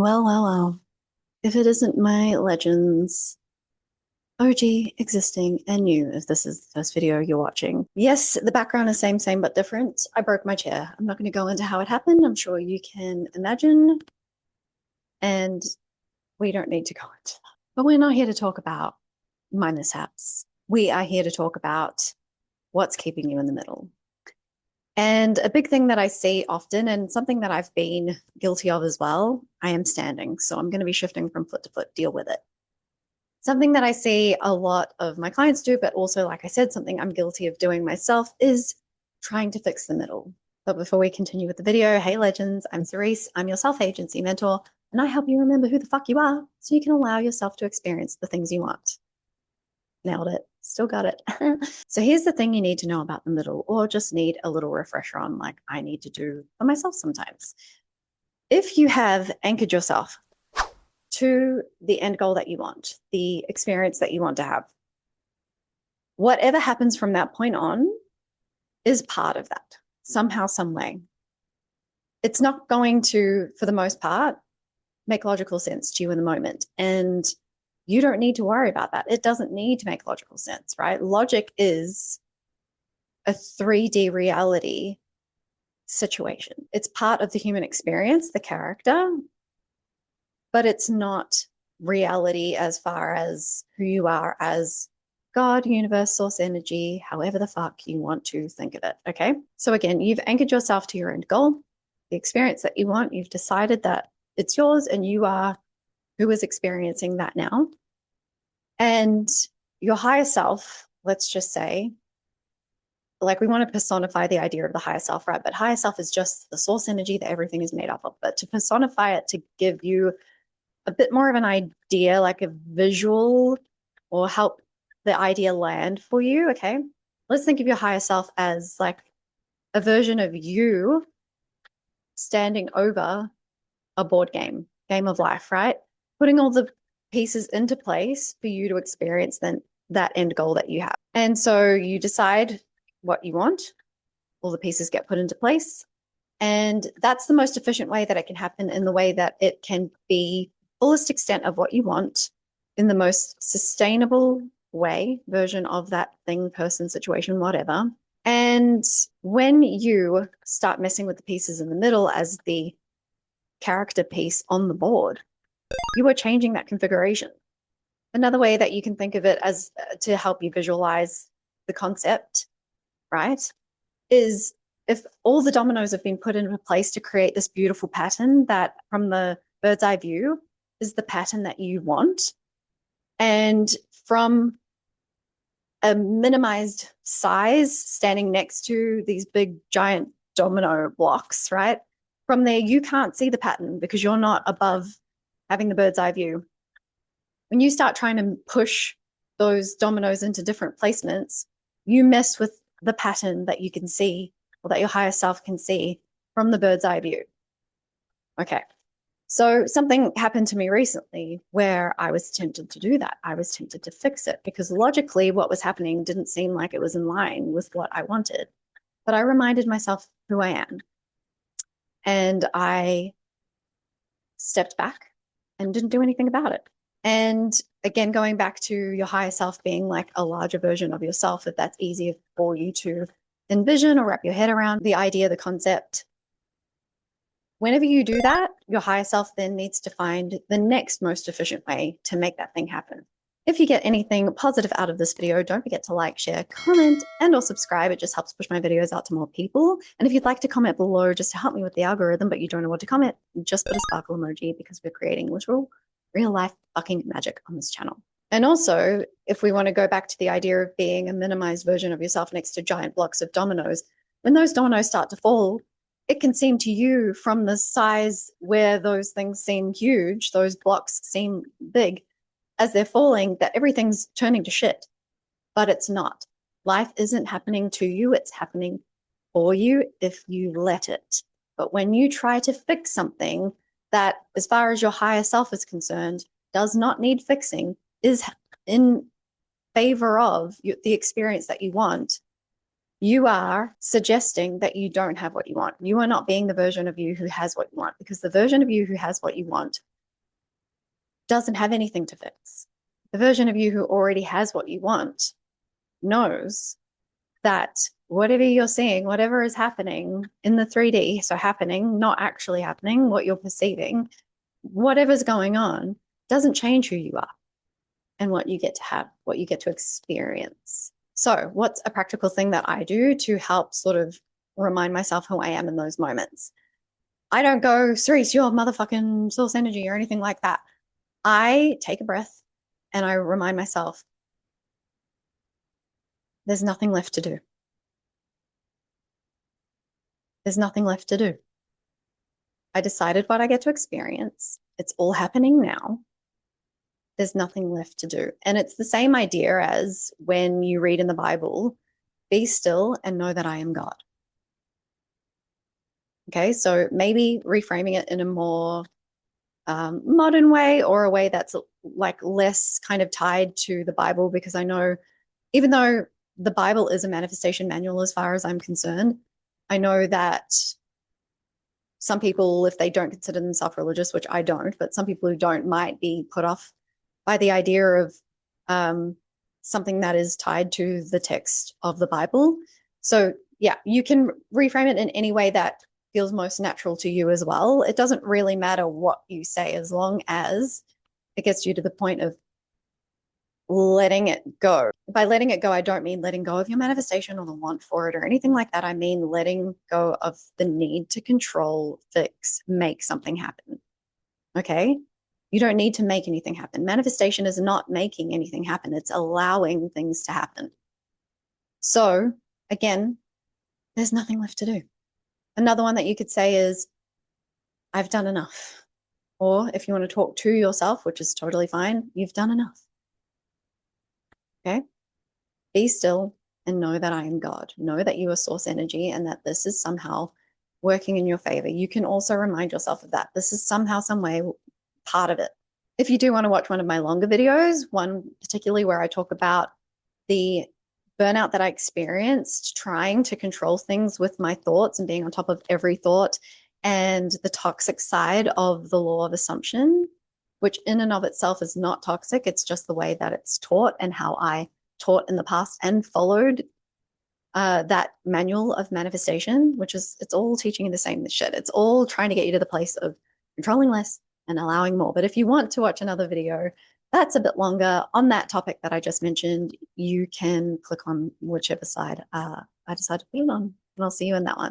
Well, well, well. If it isn't my legends, OG, existing, and new, if this is the first video you're watching. Yes, the background is same, but different. I broke my chair. I'm not going to go into how it happened. I'm sure you can imagine, and we don't need to go into that. But we're not here to talk about my mishaps. We are here to talk about what's keeping you in the middle. And a big thing that I see often, and something that I've been guilty of as well, I am standing. So I'm going to be shifting from foot to foot, deal with it. Something that I see a lot of my clients do, but also, like I said, something I'm guilty of doing myself is trying to fix the middle. But before we continue with the video, hey legends, I'm Cerise. I'm your self-agency mentor, and I help you remember who the fuck you are so you can allow yourself to experience the things you want. Nailed it. Still got it. So here's the thing you need to know about the middle, or just need a little refresher on, like I need to do for myself sometimes. If you have anchored yourself to the end goal that you want, the experience that you want to have, whatever happens from that point on is part of that, somehow, some way. It's not going to, for the most part, make logical sense to you in the moment. And you don't need to worry about that. It doesn't need to make logical sense, right? Logic is a 3D reality situation. It's part of the human experience, the character, but it's not reality as far as who you are as God, universe, source energy, however the fuck you want to think of it. Okay. So again, you've anchored yourself to your end goal, the experience that you want. You've decided that it's yours and you are who is experiencing that now. And your higher self, let's just say, like we want to personify the idea of the higher self, right? But higher self is just the source energy that everything is made up of. But to personify it, to give you a bit more of an idea, like a visual, or help the idea land for you, okay? Let's think of your higher self as like a version of you standing over a board game of life, right? Putting all the pieces into place for you to experience then that end goal that you have. And so you decide what you want, all the pieces get put into place. And that's the most efficient way that it can happen, in the way that it can be fullest extent of what you want in the most sustainable way, version of that thing, person, situation, whatever. And when you start messing with the pieces in the middle as the character piece on the board, you are changing that configuration. Another way that you can think of it as to help you visualize the concept, right, is if all the dominoes have been put into place to create this beautiful pattern that from the bird's eye view is the pattern that you want. And from a minimized size standing next to these big giant domino blocks, right? From there, you can't see the pattern because you're not above having the bird's eye view. When you start trying to push those dominoes into different placements, you mess with the pattern that you can see, or that your higher self can see from the bird's eye view. Okay. So something happened to me recently where I was tempted to do that. I was tempted to fix it because logically what was happening didn't seem like it was in line with what I wanted. But I reminded myself who I am. And I stepped back and didn't do anything about it. And again, going back to your higher self being like a larger version of yourself, if that's easier for you to envision or wrap your head around the idea, the concept. Whenever you do that, your higher self then needs to find the next most efficient way to make that thing happen. If you get anything positive out of this video, don't forget to like, share, comment, and or subscribe. It just helps push my videos out to more people. And if you'd like to comment below just to help me with the algorithm, but you don't know what to comment, just put a sparkle emoji, because we're creating literal, real life fucking magic on this channel. And also, if we want to go back to the idea of being a minimized version of yourself next to giant blocks of dominoes, when those dominoes start to fall, it can seem to you from the size where those things seem huge, those blocks seem big, as they're falling, that everything's turning to shit. But it's not. Life isn't happening to you, it's happening for you if you let it. But when you try to fix something that, as far as your higher self is concerned, does not need fixing, is in favor of the experience that you want, you are suggesting that you don't have what you want. You are not being the version of you who has what you want, because the version of you who has what you want doesn't have anything to fix. The version of you who already has what you want knows that whatever you're seeing, whatever is happening in the 3D, so happening, not actually happening, what you're perceiving, whatever's going on doesn't change who you are and what you get to have, what you get to experience. So, what's a practical thing that I do to help sort of remind myself who I am in those moments? I don't go, Cerise, you're motherfucking source energy or anything like that. I take a breath and I remind myself, there's nothing left to do. There's nothing left to do. I decided what I get to experience. It's all happening now. There's nothing left to do. And it's the same idea as when you read in the Bible, be still and know that I am God. Okay, so maybe reframing it in a more modern way, or a way that's like less kind of tied to the Bible, because I know even though the Bible is a manifestation manual as far as I'm concerned, I know that some people, if they don't consider themselves religious, which I don't, but some people who don't might be put off by the idea of something that is tied to the text of the Bible. So yeah, you can reframe it in any way that feels most natural to you as well. It doesn't really matter what you say as long as it gets you to the point of letting it go. By letting it go, I don't mean letting go of your manifestation or the want for it or anything like that. I mean letting go of the need to control, fix, make something happen. Okay? You don't need to make anything happen. Manifestation is not making anything happen, it's allowing things to happen. So, again, there's nothing left to do. Another one that you could say is, I've done enough. Or if you want to talk to yourself, which is totally fine, you've done enough. Okay? Be still and know that I am God. Know that you are source energy and that this is somehow working in your favor. You can also remind yourself of that. This is somehow, some way, part of it. If you do want to watch one of my longer videos, one particularly where I talk about the burnout that I experienced trying to control things with my thoughts and being on top of every thought, and the toxic side of the law of assumption, which in and of itself is not toxic. It's just the way that it's taught and how I taught in the past and followed that manual of manifestation, which is, it's all teaching you the same shit. It's all trying to get you to the place of controlling less and allowing more. But if you want to watch another video that's a bit longer on that topic that I just mentioned, you can click on whichever side I decide to put it on, and I'll see you in that one.